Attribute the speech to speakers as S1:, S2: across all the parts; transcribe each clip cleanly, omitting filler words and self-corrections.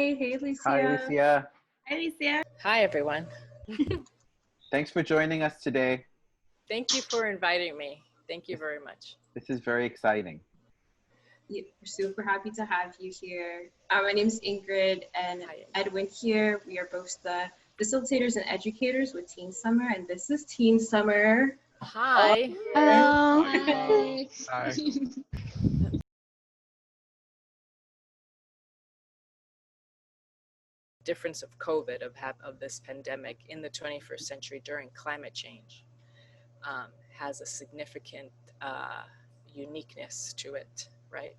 S1: Hey,
S2: Hi,
S1: Alicia.
S2: Alicia.
S1: Hi, Alicia.
S3: Hi, everyone.
S2: Thanks for joining us today.
S3: Thank you for inviting me. Thank you
S2: This,
S3: very much.
S2: this is very exciting.
S1: We're super happy to have you here. My name's Ingrid and
S3: Hi.
S1: Edwin here. We are both the facilitators and educators with Teen Summer, and this is Teen Summer.
S3: Hi.
S4: Hello.
S5: Hi.
S3: Difference of COVID, of this pandemic in the 21st century during climate change has a significant uniqueness to it, right?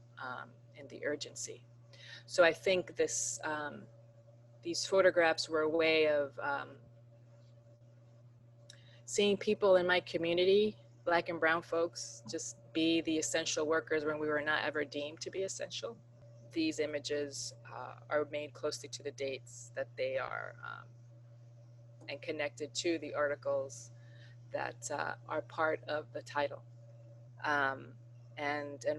S3: In the urgency. So I think these photographs were a way of seeing people in my community, Black and brown folks, just be the essential workers when we were not ever deemed to be essential. These images are made closely to the dates that they are and connected to the articles that are part of the title. And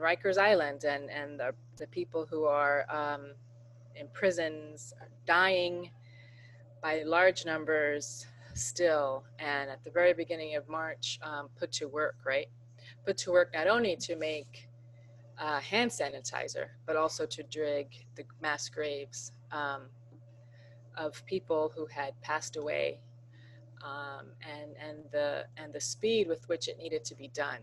S3: Rikers Island and the people who are in prisons are dying by large numbers still, and at the very beginning of March, put to work, right? Put to work not only to make hand sanitizer, but also to dig the mass graves of people who had passed away, and the speed with which it needed to be done.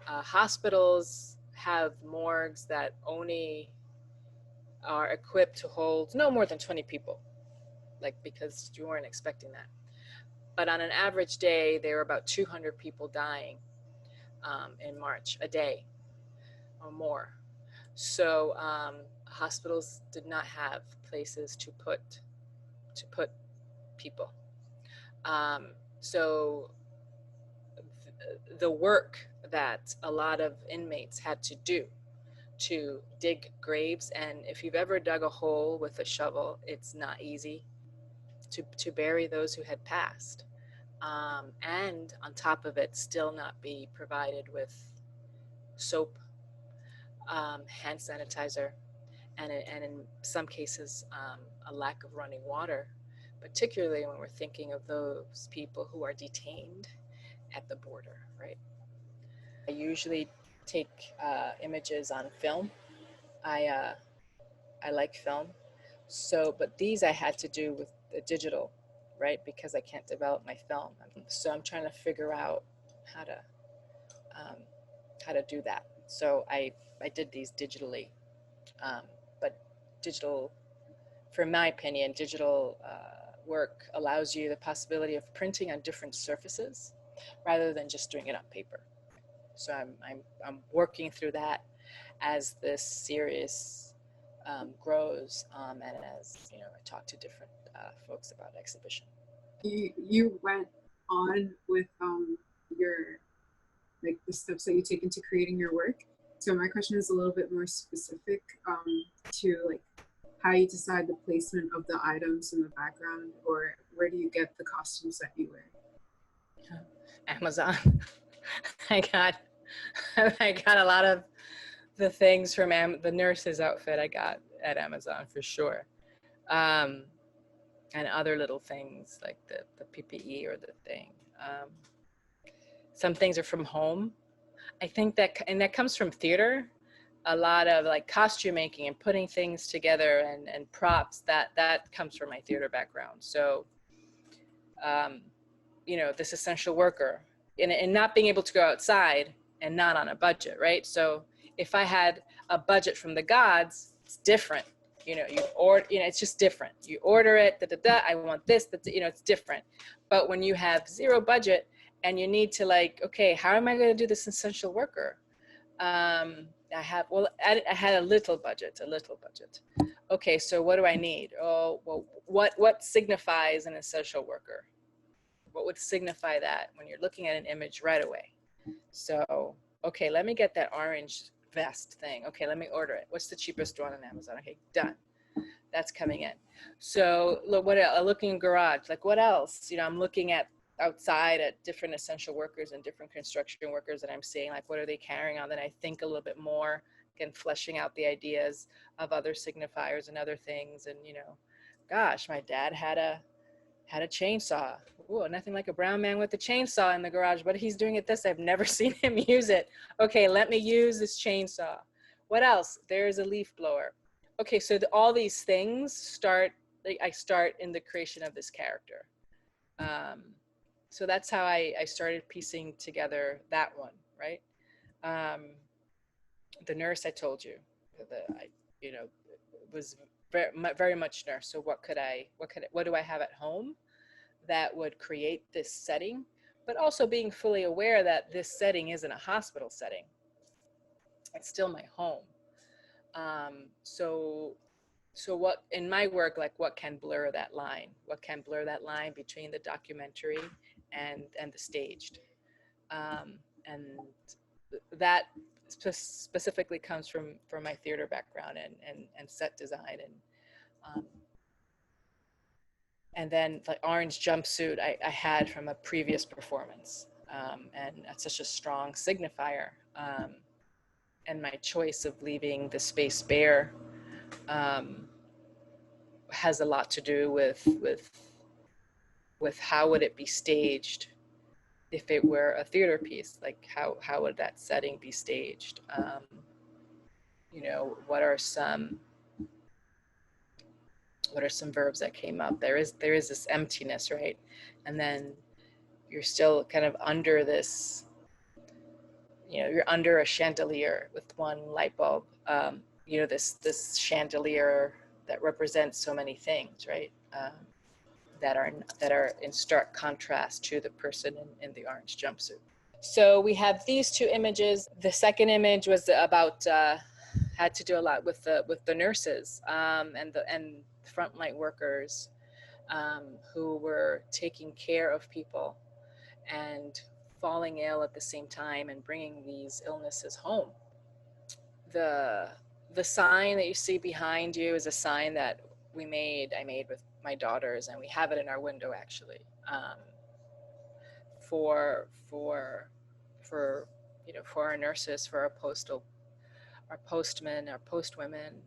S3: Hospitals have morgues that only are equipped to hold no more than 20 people, like because you weren't expecting that. But on an average day, there were about 200 people dying in March, a day or more. So hospitals did not have places to put people. So the work that a lot of inmates had to do to dig graves, and if you've ever dug a hole with a shovel, it's not easy to bury those who had passed. And on top of it, still not be provided with soap, hand sanitizer, and in some cases, a lack of running water, particularly when we're thinking of those people who are detained at the border, right? I usually take images on film. I like film. So, but these I had to do with the digital, right? Because I can't develop my film. So I'm trying to figure out how to do that. So I did these digitally, but digital, for my opinion, digital work allows you the possibility of printing on different surfaces rather than just doing it on paper. So I'm working through that as this series grows, and as I talk to different folks about exhibition.
S4: You went on with your the steps that you take into creating your work. So my question is a little bit more specific to how you decide the placement of the items in the background, or where do you get the costumes that you wear?
S3: Amazon. I got a lot of the things from the nurse's outfit I got at Amazon for sure, and other little things like the PPE or the thing. Some things are from home. I think that comes from theater. A lot of costume making and putting things together and props that comes from my theater background. So, this essential worker and not being able to go outside and not on a budget, right? So if I had a budget from the gods, it's different. It's just different. You order it, I want this, it's different. But when you have zero budget and you need to okay, how am I going to do this essential worker? I had a little budget. Okay, so what do I need? Oh, well, what signifies an essential worker? What would signify that when you're looking at an image right away? So, okay, let me get that orange vest thing. Okay, let me order it. What's the cheapest one on Amazon? Okay, done. That's coming in. So look, looking in garage, what else? I'm looking at outside at different essential workers and different construction workers that I'm seeing, what are they carrying on? Then I think a little bit more and fleshing out the ideas of other signifiers and other things. And, you know, gosh, my dad had a chainsaw. Ooh, nothing like a brown man with a chainsaw in the garage, but he's doing it this. I've never seen him use it. Okay, let me use this chainsaw. What else? There's a leaf blower. Okay, so all these things start in the creation of this character. So that's how I started piecing together that one, right? The nurse I told you, was very much nurse. So what do I have at home that would create this setting, but also being fully aware that this setting isn't a hospital setting. It's still my home. So what in my work, like what can blur that line? What can blur that line between the documentary and the staged? And that specifically comes from my theater background and set design and then the orange jumpsuit I had from a previous performance, and that's such a strong signifier. And my choice of leaving the space bare has a lot to do with how would it be staged if it were a theater piece. Like how would that setting be staged? You know, what are some verbs that came up? There is this emptiness, right? And then you're still kind of under this, you know, you're under a chandelier with one light bulb, you know, this chandelier that represents so many things, right? That are in stark contrast to the person in the orange jumpsuit. So we have these two images. The second image was about had to do a lot with the nurses and the frontline workers who were taking care of people and falling ill at the same time and bringing these illnesses home. The sign that you see behind you is a sign that I made with my daughters, and we have it in our window actually, for you know, for our nurses, for our postmen, our postwomen,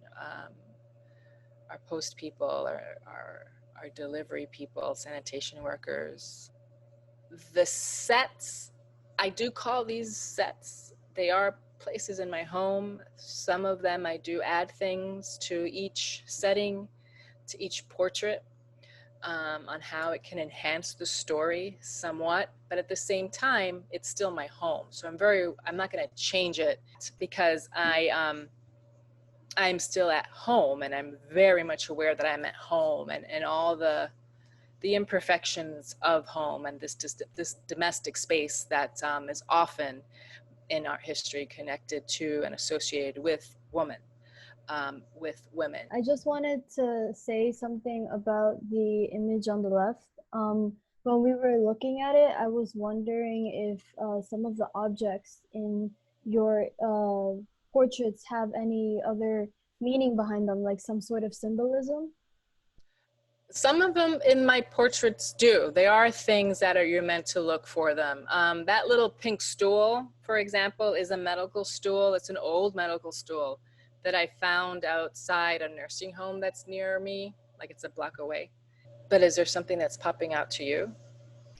S3: our post people, our delivery people, sanitation workers. The sets, I do call these sets. They are places in my home. Some of them I do add things to each setting, to each portrait, on how it can enhance the story somewhat, but at the same time, it's still my home. So I'm not gonna change it because I'm still at home, and I'm very much aware that I'm at home and all the imperfections of home and this domestic space that is often in art history connected to and associated with women.
S5: I just wanted to say something about the image on the left. When we were looking at it, I was wondering if some of the objects in your portraits have any other meaning behind them, like some sort of symbolism.
S3: Some of them in my portraits do. They are things that you're meant to look for them. That little pink stool, for example, is a medical stool. It's an old medical stool that I found outside a nursing home that's near me, like it's a block away. But is there something that's popping out to you?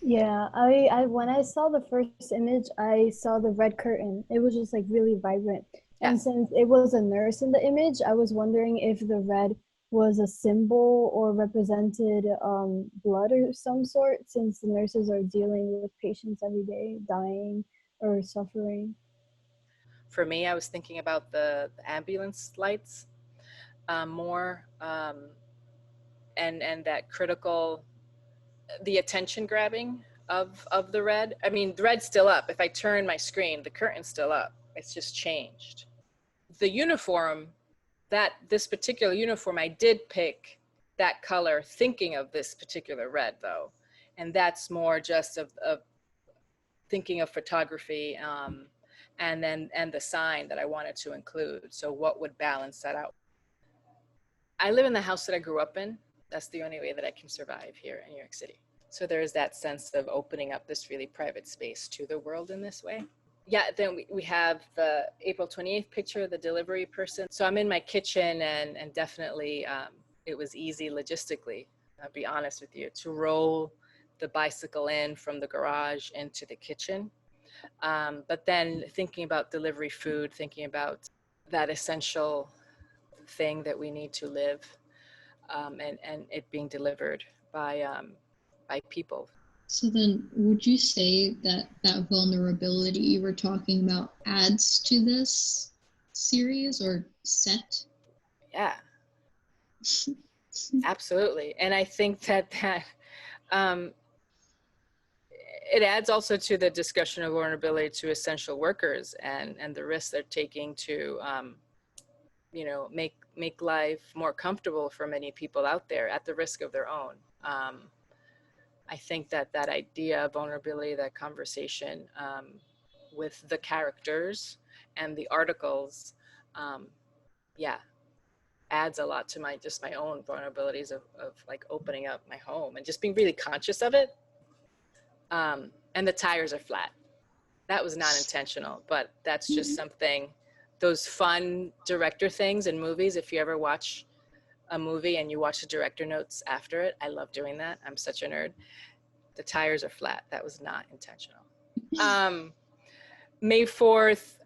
S5: Yeah, I when I saw the first image, I saw the red curtain. It was just like really vibrant. And
S3: Yes.
S5: since it was a nurse in the image, I was wondering if the red was a symbol or represented blood or some sort, since the nurses are dealing with patients every day, dying or suffering.
S3: For me, I was thinking about the ambulance lights more, and that critical, the attention grabbing of the red. I mean, the red's still up. If I turn my screen, the curtain's still up. It's just changed. The uniform, this particular uniform, I did pick that color thinking of this particular red though. And that's more just of thinking of photography, and the sign that I wanted to include. So what would balance that out? I live in the house that I grew up in. That's the only way that I can survive here in New York City. So there's that sense of opening up this really private space to the world in this way. yeah, then we have the April 28th picture, the delivery person. So I'm in my kitchen, and definitely it was easy logistically, I'll be honest with you, to roll the bicycle in from the garage into the kitchen. But then thinking about delivery food, thinking about that essential thing that we need to live, and it being delivered by people.
S6: So then, would you say that that vulnerability you were talking about adds to this series or set?
S3: Yeah, absolutely. And I think that it adds also to the discussion of vulnerability to essential workers and the risks they're taking to, you know, make life more comfortable for many people out there at the risk of their own. I think that idea of vulnerability, that conversation with the characters and the articles, yeah, adds a lot to my own vulnerabilities of like opening up my home and just being really conscious of it. And the tires are flat. That was not intentional, but that's just something, those fun director things in movies. If you ever watch a movie and you watch the director notes after it, I love doing that. I'm such a nerd. The tires are flat. That was not intentional. May 4th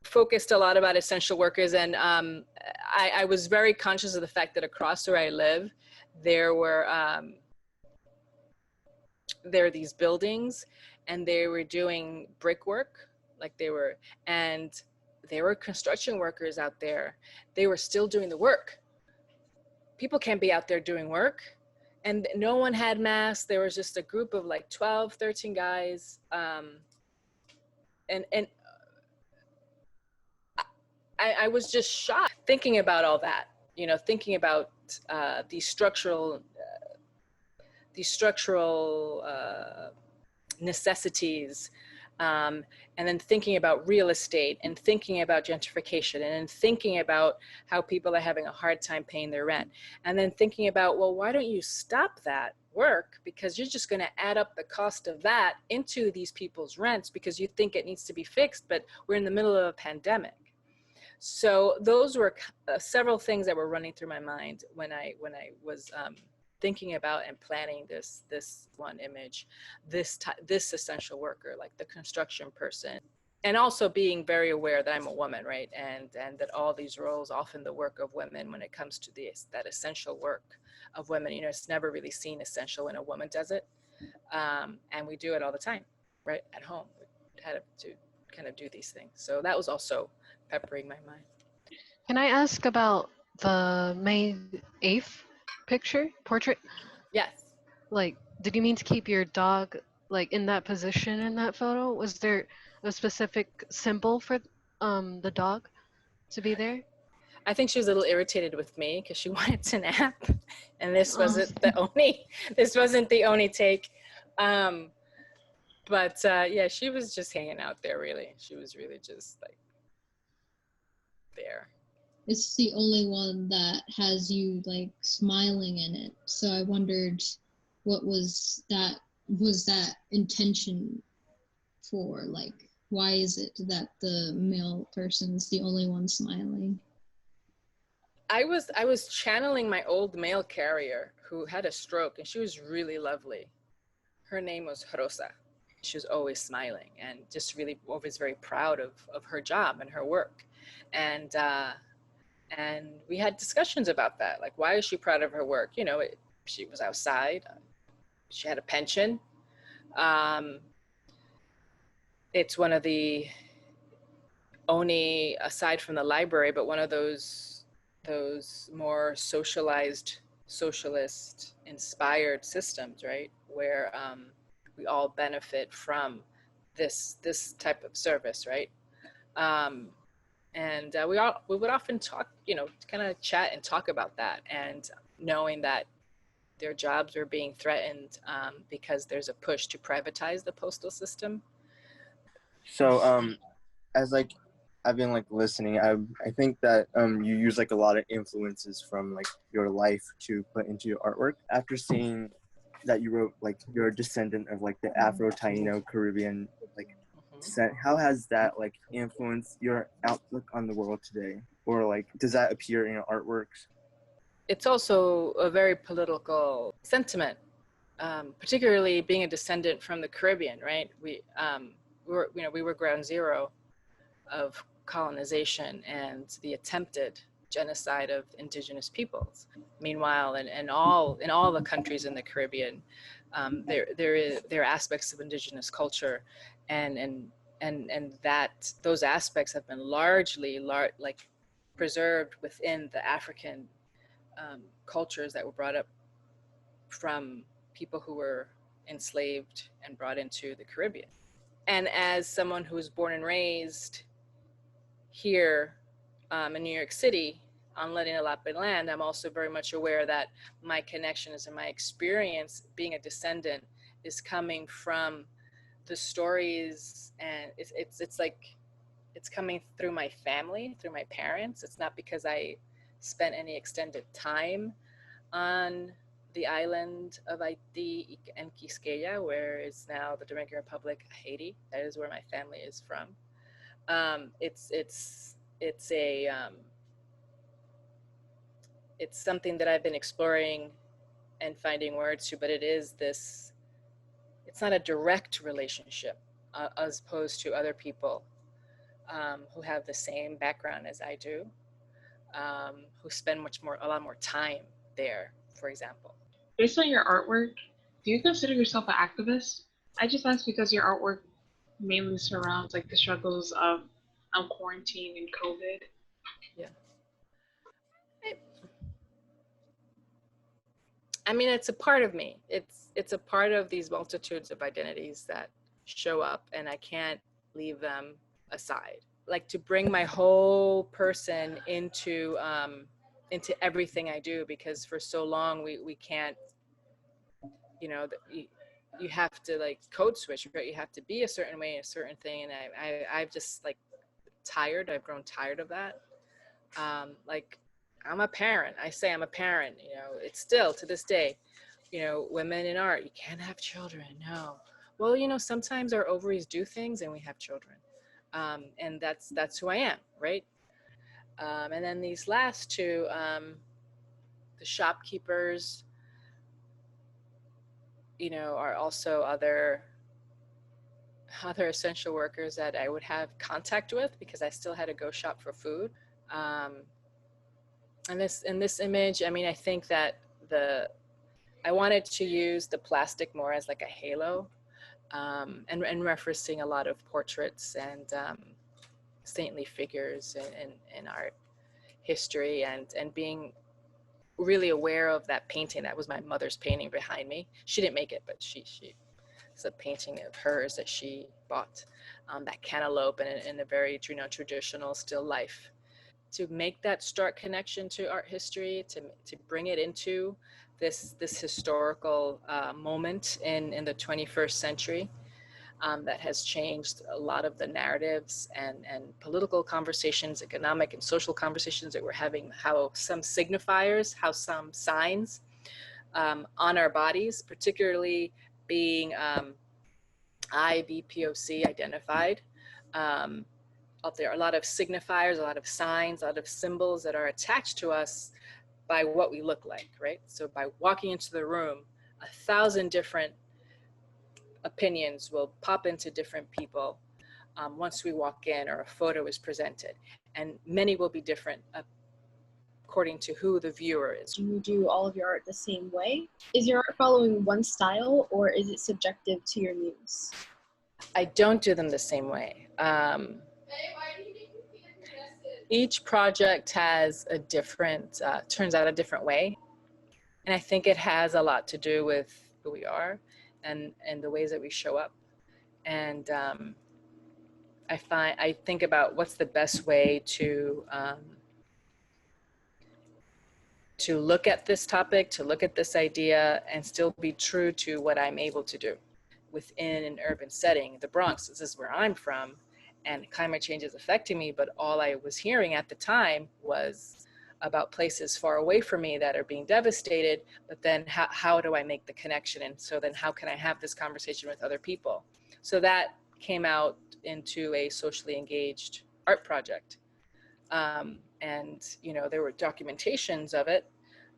S3: focused a lot about essential workers, and I was very conscious of the fact that across where I live, there are these buildings, and they were doing brickwork, and there were construction workers out there. They were still doing the work. People can't be out there doing work. And no one had masks. There was just a group of like 12, 13 guys. And I was just shocked thinking about all that, you know, thinking about these structural necessities, and then thinking about real estate, and thinking about gentrification, and then thinking about how people are having a hard time paying their rent, and then thinking about, well, why don't you stop that work, because you're just going to add up the cost of that into these people's rents because you think it needs to be fixed, but we're in the middle of a pandemic. So those were several things that were running through my mind when I was thinking about and planning this one image, this essential worker, like the construction person, and also being very aware that I'm a woman, right? And that all these roles, often the work of women when it comes to that essential work of women, you know, it's never really seen essential when a woman does it. And we do it all the time, right? At home, we had to kind of do these things. So that was also peppering my mind.
S7: Can I ask about the May 8th portrait?
S3: Yes.
S7: Like, did you mean to keep your dog like in that position in that photo? Was there a specific symbol for the dog to be there?
S3: I think she was a little irritated with me because she wanted to nap, and this wasn't the only take. But yeah, she was just hanging out there. Really, she was really just like there.
S6: It's the only one that has you like smiling in it. So I wondered, what was that intention for? Like, why is it that the male person is the only one smiling?
S3: I was channeling my old mail carrier who had a stroke, and she was really lovely. Her name was Rosa. She was always smiling and just really always very proud of her job and her work. And we had discussions about that. Like, why is she proud of her work? You know, she was outside. She had a pension. It's one of the only, aside from the library, but one of those more socialized, socialist inspired systems, right? Where we all benefit from this type of service, right? And we would often talk, you know, kind of chat and talk about that, and knowing that their jobs were being threatened because there's a push to privatize the postal system.
S8: So as like I've been like listening, I think that you use like a lot of influences from like your life to put into your artwork. After seeing that you wrote like you're a descendant of like the Afro-Taino Caribbean like set, how has that like influenced your outlook on the world today? Or like, does that appear in your artworks?
S3: It's also a very political sentiment, particularly being a descendant from the Caribbean, right? We were ground zero of colonization and the attempted genocide of indigenous peoples. Meanwhile, in all the countries in the Caribbean, there are aspects of indigenous culture, and that those aspects have been largely preserved within the African cultures that were brought up from people who were enslaved and brought into the Caribbean. And as someone who was born and raised here in New York City on Lenape land, I'm also very much aware that my connections and my experience being a descendant is coming from the stories, and it's coming through my family, through my parents. It's not because I spent any extended time on the island of Haiti and Quisqueya, where it's now the Dominican Republic, Haiti. That is where my family is from. It's something that I've been exploring and finding words to, but it's not a direct relationship as opposed to other people who have the same background as I do, who spend a lot more time there, for example.
S9: Based on your artwork, do you consider yourself an activist? I just ask because your artwork mainly surrounds like the struggles of quarantine and COVID.
S3: Yeah. I mean, it's a part of me. It's a part of these multitudes of identities that show up, and I can't leave them aside. Like, to bring my whole person into everything I do, because for so long we can't, you have to like code switch, right? You have to be a certain way, a certain thing, and I've just like I've grown tired of that. Like, I'm a parent. I say I'm a parent, it's still to this day, women in art, you can't have children. No. Well, sometimes our ovaries do things and we have children. And that's who I am, right? And then these last two, the shopkeepers, are also other essential workers that I would have contact with because I still had to go shop for food. And in this image, I mean, I think that I wanted to use the plastic more as like a halo, and referencing a lot of portraits and saintly figures in art history, and being really aware of that painting. That was my mother's painting behind me. She didn't make it, but it's a painting of hers that she bought, that cantaloupe in a very traditional still life. To make that stark connection to art history, to bring it into this historical moment in the 21st century, that has changed a lot of the narratives and political conversations, economic and social conversations that we're having, how some signifiers, how some signs on our bodies, particularly being BPOC identified, there are a lot of signifiers, a lot of signs, a lot of symbols that are attached to us by what we look like, right? So by walking into the room, 1,000 different opinions will pop into different people once we walk in or a photo is presented. And many will be different according to who the viewer is.
S10: Do you do all of your art the same way? Is your art following one style, or is it subjective to your muse?
S3: I don't do them the same way. Each project has a different, turns out a different way. And I think it has a lot to do with who we are and the ways that we show up. And I think about what's the best way to look at this topic, to look at this idea, and still be true to what I'm able to do within an urban setting. The Bronx, this is where I'm from, and climate change is affecting me, but all I was hearing at the time was about places far away from me that are being devastated, but then how do I make the connection? And so then how can I have this conversation with other people? So that came out into a socially engaged art project. And, you know, there were documentations of it,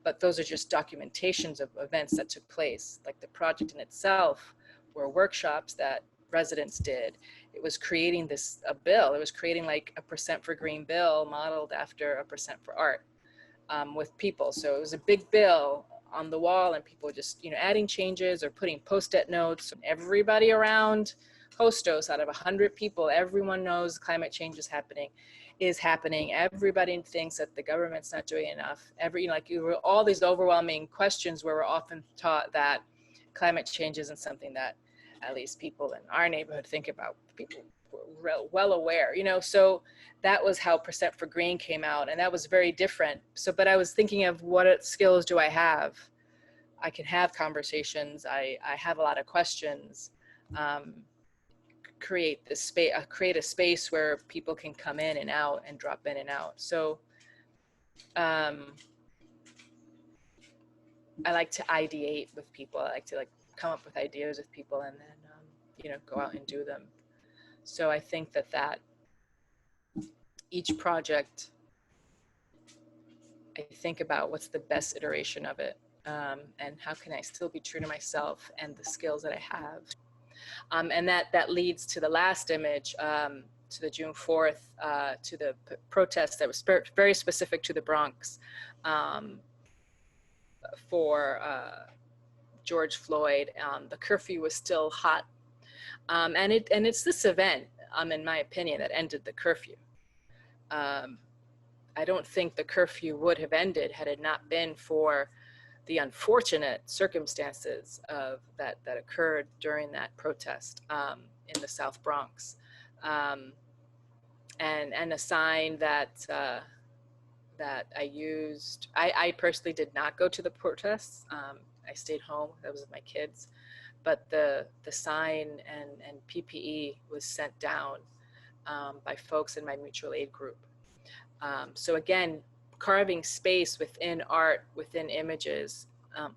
S3: but those are just documentations of events that took place. Like the project in itself were workshops that residents did. It was creating a bill. It was creating like a % for green bill modeled after a % for art with people. So it was a big bill on the wall, and people just, you know, adding changes or putting post-it notes. Everybody around Hostos, out of 100 people, everyone knows climate change is happening. Everybody thinks that the government's not doing enough. All these overwhelming questions where we're often taught that climate change isn't something that at least people in our neighborhood think about. People were well aware, you know, so that was how % for Green came out, and that was very different. So, but I was thinking of what skills do I have? I can have conversations. I have a lot of questions. Create a space where people can come in and out and drop in and out. So I like to ideate with people. I like to come up with ideas with people and then you know, go out and do them. So I think that each project, I think about what's the best iteration of it, and how can I still be true to myself and the skills that I have. And that leads to the last image, to the June 4th, to the protest that was very specific to the Bronx for George Floyd. The curfew was still hot, and it's this event, in my opinion, that ended the curfew. I don't think the curfew would have ended had it not been for the unfortunate circumstances of that occurred during that protest in the South Bronx, and a sign that I used. I personally did not go to the protests. I stayed home. I was with my kids, but the sign and PPE was sent down by folks in my mutual aid group. So again, carving space within art, within images,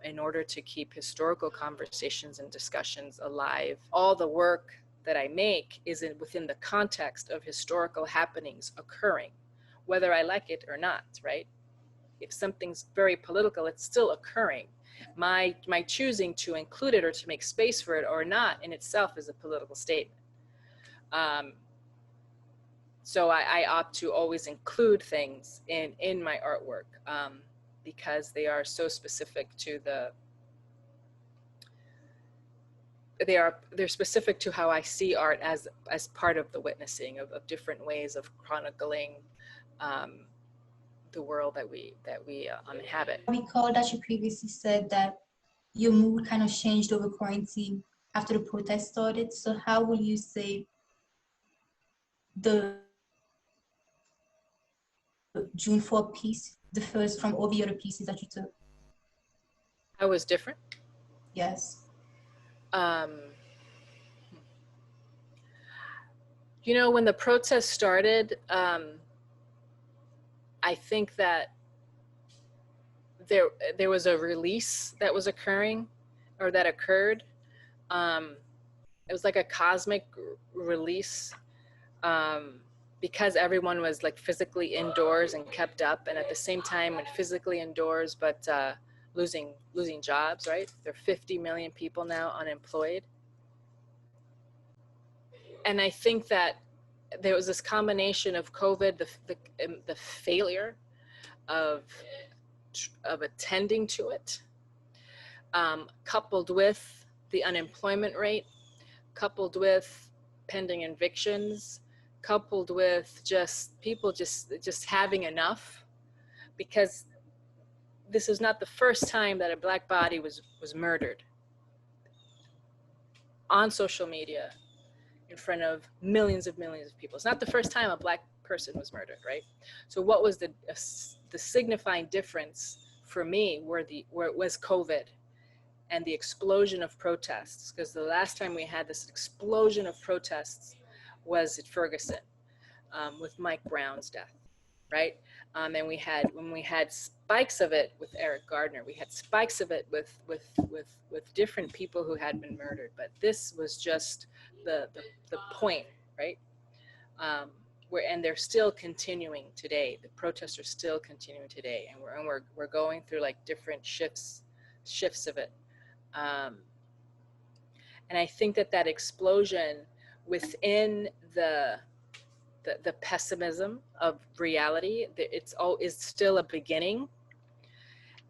S3: in order to keep historical conversations and discussions alive. All the work that I make is within the context of historical happenings occurring, whether I like it or not, right? If something's very political, it's still occurring. My choosing to include it or to make space for it or not in itself is a political statement. So I opt to always include things in my artwork because they are so specific to they're specific to how I see art as part of the witnessing of different ways of chronicling the world that we inhabit.
S11: I recall that you previously said that your mood kind of changed over quarantine after the protest started. So how will you say the June 4 piece differs from all the other pieces that you took?
S3: How was different?
S11: Yes.
S3: You know, when the protest started, I think that there was a release that was occurring, or that occurred. It was like a cosmic release, because everyone was like physically indoors and kept up, and at the same time and physically indoors, but losing jobs, right? There are 50 million people now unemployed. And I think that there was this combination of COVID, the failure of attending to it, coupled with the unemployment rate, coupled with pending evictions, coupled with just people just having enough, because this is not the first time that a Black body was murdered on social media in front of millions of people. It's not the first time a Black person was murdered, right? So what was the signifying difference for me where it was COVID and the explosion of protests, because the last time we had this explosion of protests was at Ferguson with Mike Brown's death, right? And when we had spikes of it with Eric Gardner, we had spikes of it with different people who had been murdered. But this was just the point right? And they're still continuing today. The protests are still continuing today, and we're going through like different shifts of it. And I think that explosion within the pessimism of reality, it's still a beginning,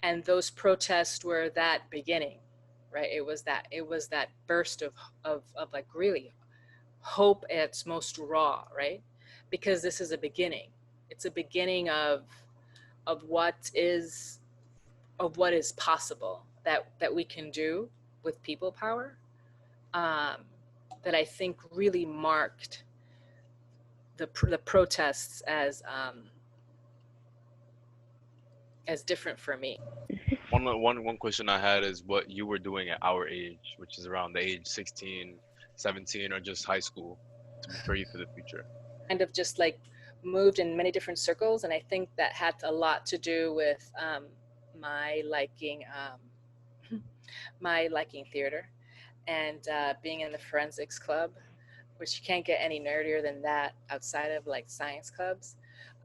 S3: and those protests were that beginning, right? It was that burst of like really hope at its most raw, right? Because this is a beginning. It's a beginning of what is possible that we can do with people power. That I think really marked the protests as different for me.
S12: One question I had is what you were doing at our age, which is around the age 16, 17, or just high school, to prepare you for the future.
S3: Kind of just like moved in many different circles, and I think that had a lot to do with my liking theater, and being in the forensics club, which you can't get any nerdier than that outside of like science clubs,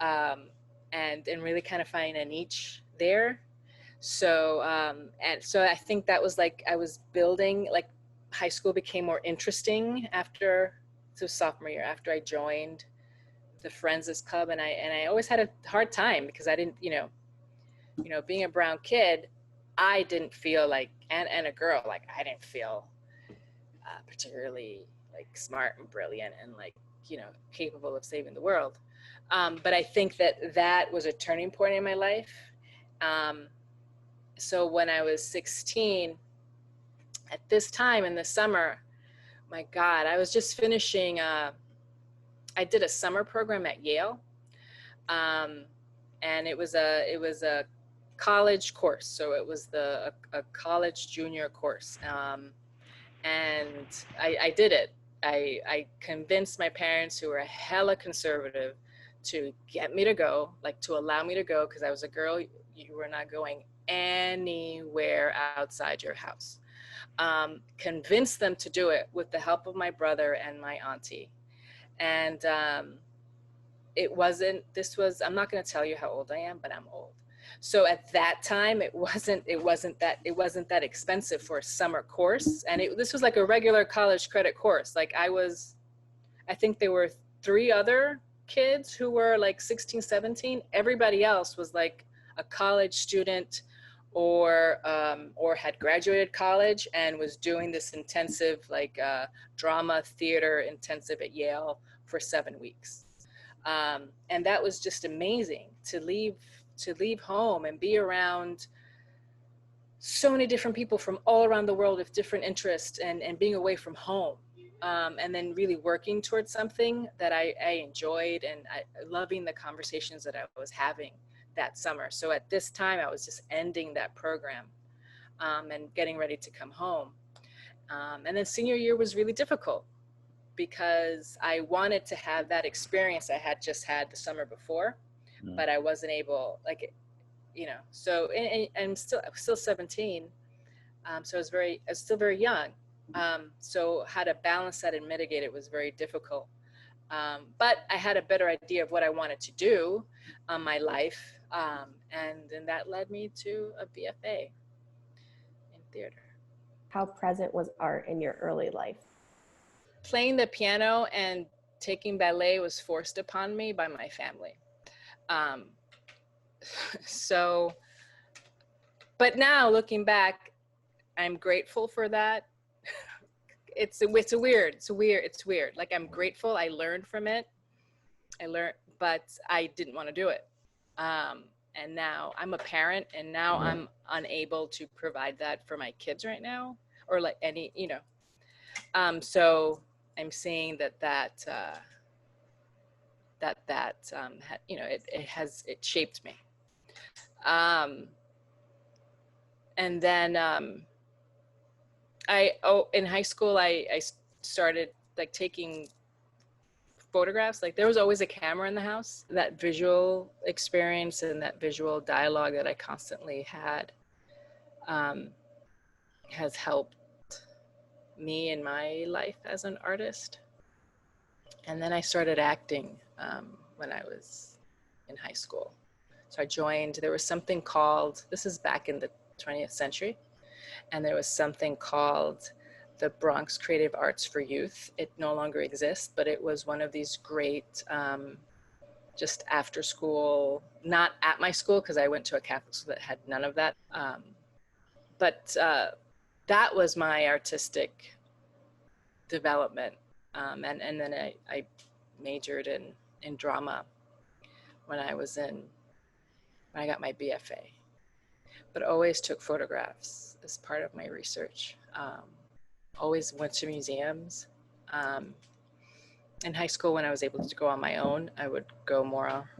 S3: and really kind of finding a niche there. So and so I think that was like I was building, like high school became more interesting after sophomore year, after I joined the forensics club, and I always had a hard time because I didn't, being a brown kid, I didn't feel like, and a girl, like I didn't feel particularly like smart and brilliant and like, capable of saving the world. But I think that was a turning point in my life. So when I was 16, at this time in the summer, my God, I was just finishing, I did a summer program at Yale. And it was a college course. So it was a college junior course. And I did it. I convinced my parents, who were hella conservative, to get me to go, like to allow me to go, because I was a girl. You were not going anywhere outside your house. Convinced them to do it with the help of my brother and my auntie. And I'm not going to tell you how old I am, but I'm old. So at that time, it wasn't that expensive for a summer course. And this was like a regular college credit course. Like I think there were 3 other kids who were like 16, 17. Everybody else was like a college student or had graduated college and was doing this intensive, like drama theater intensive at Yale for 7 weeks. And that was just amazing to leave home and be around so many different people from all around the world with different interests, and being away from home, and then really working towards something that I enjoyed, and loving the conversations that I was having that summer. So at this time, I was just ending that program and getting ready to come home. And then senior year was really difficult because I wanted to have that experience I had just had the summer before, but I wasn't able, like, so, and I'm still 17. So I was still very young. So how to balance that and mitigate it was very difficult. But I had a better idea of what I wanted to do on my life. And then that led me to a BFA in theater.
S13: How present was art in your early life?
S3: Playing the piano and taking ballet was forced upon me by my family. So, but now looking back, I'm grateful for that. It's weird. Like, I'm grateful I learned from it. But I didn't want to do it. And now I'm a parent, and now I'm unable to provide that for my kids right now, or like any, so I'm saying that it shaped me. And then in high school, I started like taking photographs. Like, there was always a camera in the house. That visual experience and that visual dialogue that I constantly had has helped me in my life as an artist. And then I started acting when I was in high school. So I joined, there was something called, this is back in the 20th century, and there was something called the Bronx Creative Arts for Youth. It no longer exists, but it was one of these great, just after school, not at my school, because I went to a Catholic school that had none of that. But that was my artistic development. And then I majored in drama when I got my BFA, but always took photographs as part of my research. Always went to museums. In high school, when I was able to go on my own, I would go more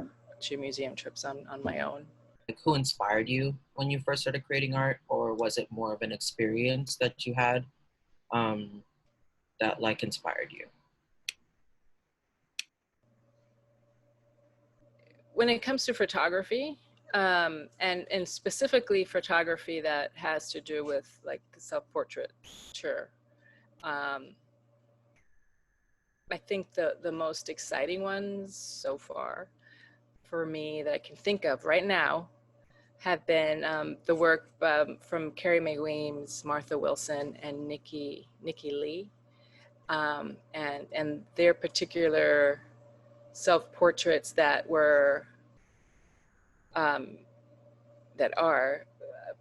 S3: to museum trips on my own.
S14: Like, who inspired you when you first started creating art, or was it more of an experience that you had that like inspired you?
S3: When it comes to photography, and specifically photography that has to do with like self-portraiture, I think the most exciting ones so far for me that I can think of right now have been the work from Carrie Mae Weems, Martha Wilson, and Nikki Lee, and their particular self-portraits that were that are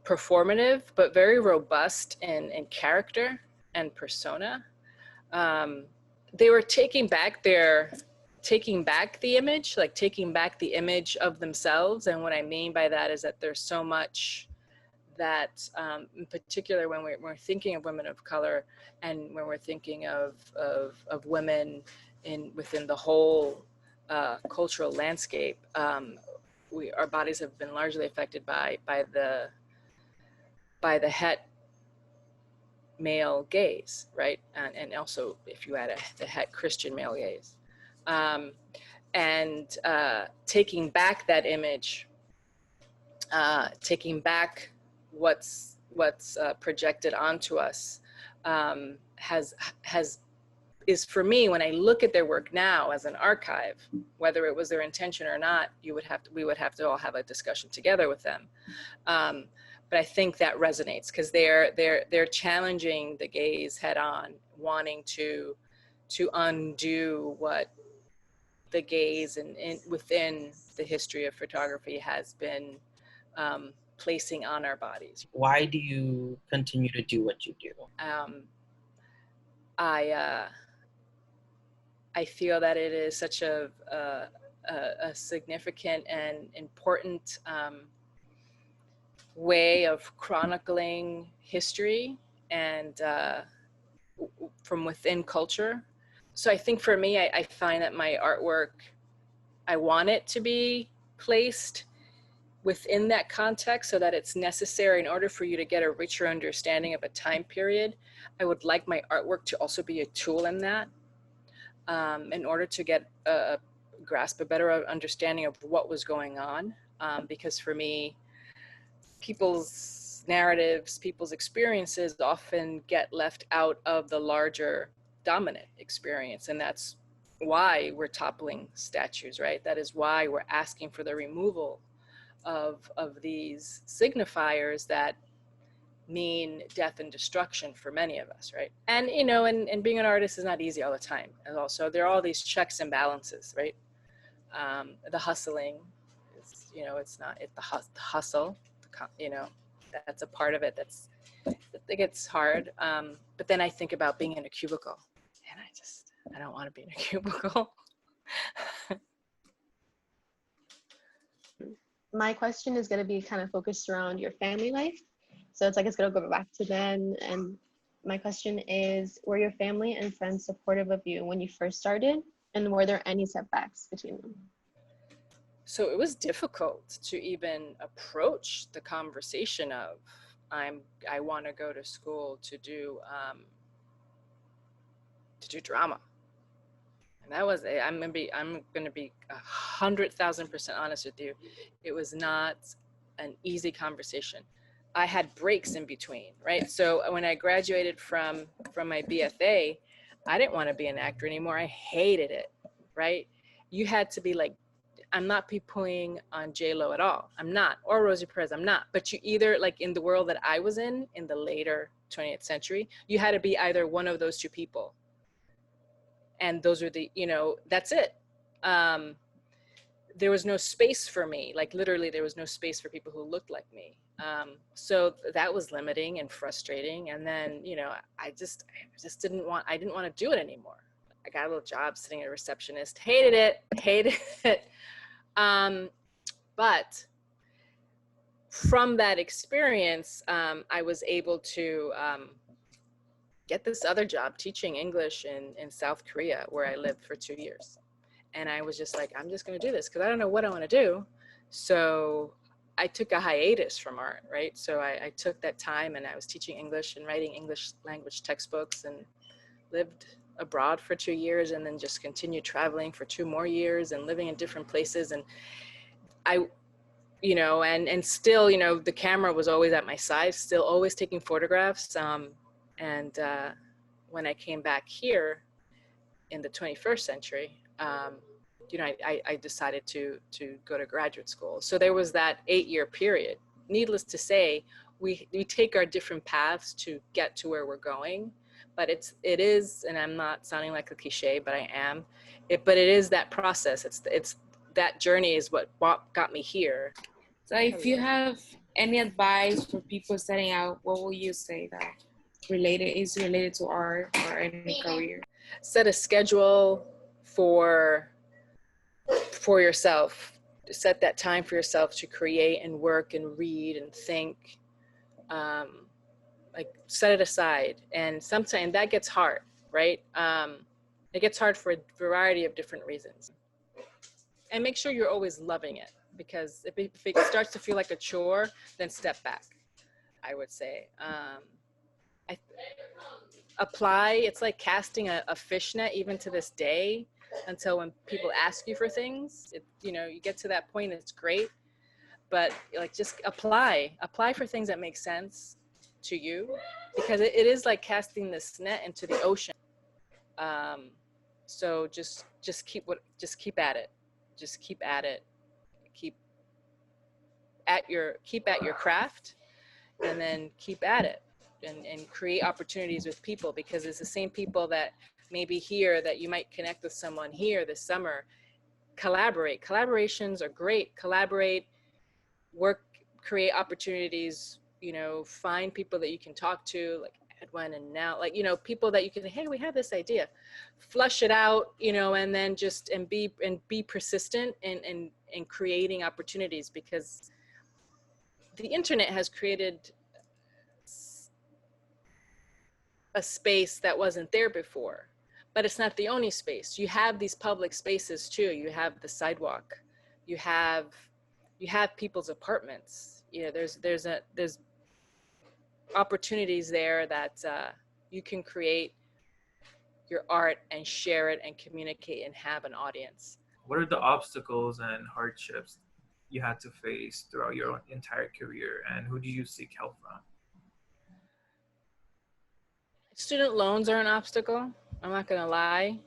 S3: performative but very robust in character and persona. They were taking back the image, like taking back the image of themselves. And what I mean by that is that there's so much that, in particular, when we're thinking of women of color, and when we're thinking of women within the whole cultural landscape, our bodies have been largely affected by the het male gaze, right? And also, if you add the het Christian male gaze, and taking back that image, taking back what's projected onto us, is for me, when I look at their work now as an archive, whether it was their intention or not, we would have to all have a discussion together with them. But I think that resonates because they're challenging the gaze head on, wanting to undo what the gaze and within the history of photography has been placing on our bodies.
S14: Why do you continue to do what you do?
S3: I feel that it is such a significant and important way of chronicling history and from within culture. So I think for me, I find that my artwork, I want it to be placed within that context so that it's necessary in order for you to get a richer understanding of a time period. I would like my artwork to also be a tool in that, in order to get grasp a better understanding of what was going on. Because for me, people's narratives, people's experiences often get left out of the larger dominant experience. And that's why we're toppling statues, right? That is why we're asking for the removal of these signifiers that mean death and destruction for many of us, right? And, you know, and being an artist is not easy all the time. And also there are all these checks and balances, right? The hustling is, you know, it's not, the hustle, you know, that's a part of it. It gets hard. But then I think about being in a cubicle and I don't want to be in a cubicle.
S13: My question is going to be kind of focused around your family life. So it's going to go back to then. And my question is, were your family and friends supportive of you when you first started? And were there any setbacks between them?
S3: So it was difficult to even approach the conversation of, I want to go to school to do drama. And that was, I'm going to be 100,000% honest with you. It was not an easy conversation. I had breaks in between, right? So when I graduated from my BFA, I didn't want to be an actor anymore. I hated it, right? You had to be like, I'm not poo-pooing on J-Lo at all. I'm not, or Rosie Perez, I'm not. But you either, like in the world that I was in the later 20th century, you had to be either one of those two people. And those are the, that's it. There was no space for me. Like literally there was no space for people who looked like me. So that was limiting and frustrating. And then, I just didn't want to do it anymore. I got a little job sitting as a receptionist, hated it. But from that experience, I was able to get this other job teaching English in South Korea, where I lived for 2 years. And I was just like, I'm just going to do this because I don't know what I want to do. So I took a hiatus from art, right? So I took that time and I was teaching English and writing English language textbooks and lived abroad for 2 years, and then just continued traveling for 2 more years and living in different places. And I, and still, the camera was always at my side, still always taking photographs. And when I came back here in the 21st century, I decided to go to graduate school. So there was that 8-year period. Needless to say, we take our different paths to get to where we're going. But it is, and I'm not sounding like a cliche, but I am. But it is that process. It's that journey is what got me here.
S15: So if you have any advice for people setting out, what will you say that is related to art or any career?
S3: Set a schedule for yourself. Set that time for yourself to create and work and read and think. Like set it aside. And sometimes that gets hard, right? It gets hard for a variety of different reasons. And make sure you're always loving it, because if it starts to feel like a chore, then step back, I would say. Apply. It's like casting a fishnet even to this day, until when people ask you for things, you get to that point, it's great. But like just apply for things that make sense to you, because it is like casting this net into the ocean. So just keep at it. Just keep at it. Keep at your craft, and then keep at it, and create opportunities with people, because it's the same people that maybe here that you might connect with someone here this summer. Collaborate. Collaborations are great. Collaborate, work, create opportunities, find people that you can talk to, like Edwin and now, like, people that you can, hey, we have this idea, flush it out, and then just, and be persistent in creating opportunities, because the internet has created a space that wasn't there before, but it's not the only space. You have these public spaces too. You have the sidewalk, you have people's apartments, there's opportunities there that you can create your art and share it and communicate and have an audience.
S16: What are the obstacles and hardships you had to face throughout your entire career, and who do you seek help from?
S3: Student loans are an obstacle. I'm not gonna lie.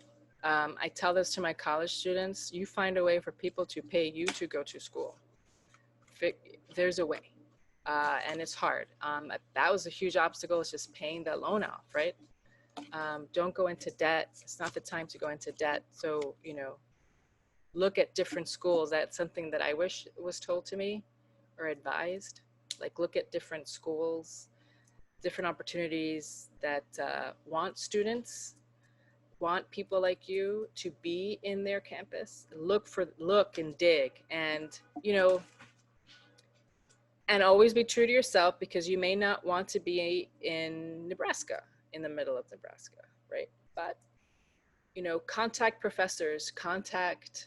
S3: I tell this to my college students: you find a way for people to pay you to go to school. There's a way. And it's hard. That was a huge obstacle. It's just paying that loan off, right? Don't go into debt. It's not the time to go into debt. So, look at different schools. That's something that I wish was told to me or advised. Like, look at different schools, different opportunities that want students, want people like you to be in their campus. Look and dig, and, and always be true to yourself, because you may not want to be in Nebraska, in the middle of Nebraska, right? But, contact professors, contact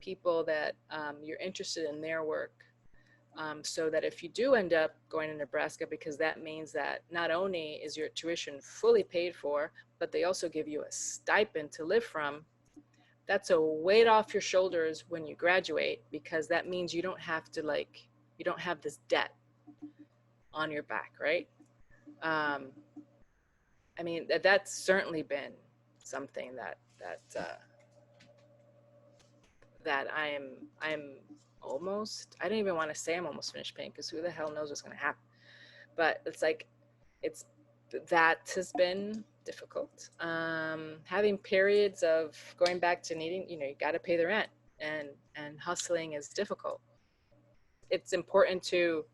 S3: people that you're interested in their work, so that if you do end up going to Nebraska, because that means that not only is your tuition fully paid for, but they also give you a stipend to live from. That's a weight off your shoulders when you graduate, because that means you don't have to you don't have this debt on your back, right? I mean, that's certainly been something that I'm almost, I don't even want to say I'm almost finished painting, because who the hell knows what's going to happen. But it's like, that has been difficult. Having periods of going back to needing, you got to pay the rent, and hustling is difficult. It's important to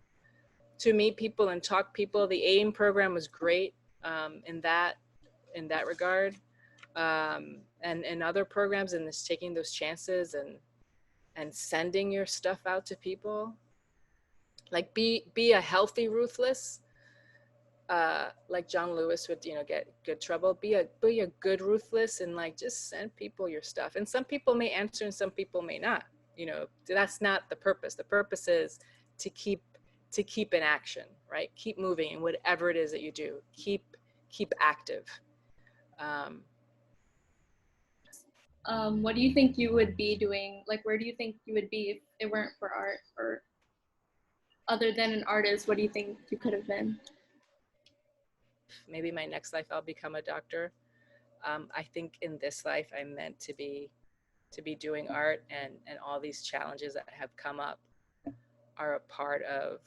S3: meet people and talk people. The AIM program was great in that regard. And other programs, and this taking those chances and sending your stuff out to people. Like be a healthy ruthless, like John Lewis would, get good trouble. Be a good ruthless, and like just send people your stuff. And some people may answer and some people may not. That's not the purpose. The purpose is to keep in action, right? Keep moving, and whatever it is that you do, keep active.
S10: What do you think you would be doing? Like, where do you think you would be if it weren't for art? Or other than an artist, what do you think you could have been?
S3: Maybe my next life I'll become a doctor. I think in this life I'm meant to be doing art, and all these challenges that have come up are a part of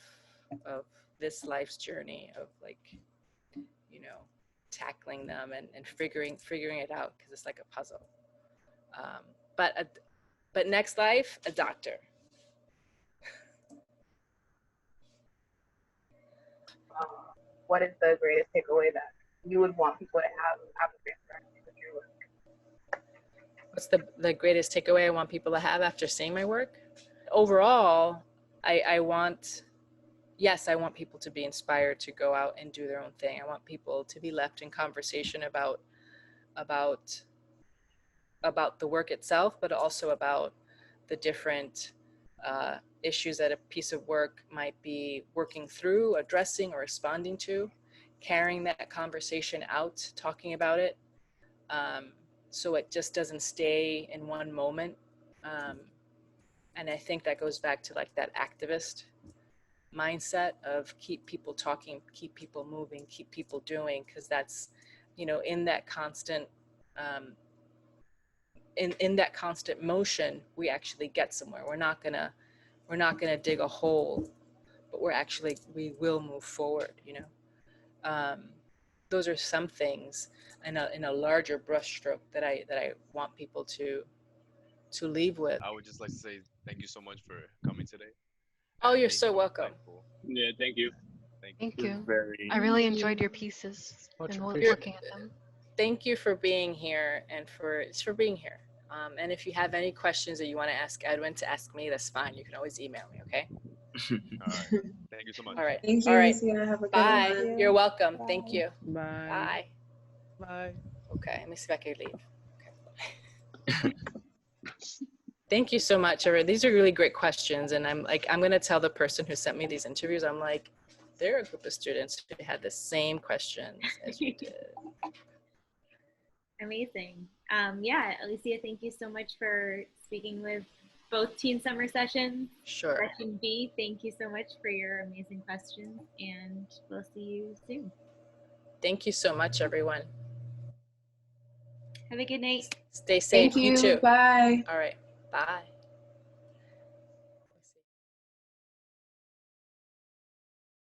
S3: this life's journey of, like, tackling them and figuring it out, because it's like a puzzle. But next life, a doctor.
S17: What is the greatest takeaway that you would want people to have after interacting with your work?
S3: What's the greatest takeaway I want people to have after seeing my work? Overall, I want people to be inspired to go out and do their own thing. I want people to be left in conversation about the work itself, but also about the different issues that a piece of work might be working through, addressing, or responding to, carrying that conversation out, talking about it, so it just doesn't stay in one moment. And I think that goes back to like that activist mindset of keep people talking, keep people moving, keep people doing, because that's, in that constant in that constant motion, we actually get somewhere. We're not gonna dig a hole, but we will move forward. Those are some things in a larger brushstroke that I want people to leave with.
S12: I would just like to say thank you so much for coming today.
S3: Oh, you're so welcome.
S12: Thankful.
S18: Yeah, thank you.
S7: Thank you.
S8: Very.
S7: I really enjoyed your pieces and looking at them.
S3: Thank you for being here and for being here. And if you have any questions that you want to ask Edwin to ask me, that's fine. You can always email me, okay?
S12: All right. Thank you so much.
S3: All right.
S4: Thank you,
S3: All right.
S4: Alicia. Have a good
S3: Bye.
S4: one.
S3: You're welcome.
S5: Bye.
S3: Thank you.
S2: Bye.
S3: Bye.
S2: Bye.
S3: Okay, let me see if I can leave. Okay. Thank you so much. These are really great questions. And I'm going to tell the person who sent me these interviews, I'm like, they're a group of students who had the same questions as we did.
S19: Amazing. Yeah, Alicia, thank you so much for speaking with both teen summer sessions.
S3: Sure.
S19: Session B, thank you so much for your amazing questions, and we'll see you soon.
S3: Thank you so much, everyone.
S19: Have a good night.
S3: Stay safe.
S4: Thank you.
S3: You too.
S4: Bye.
S3: All right. Bye.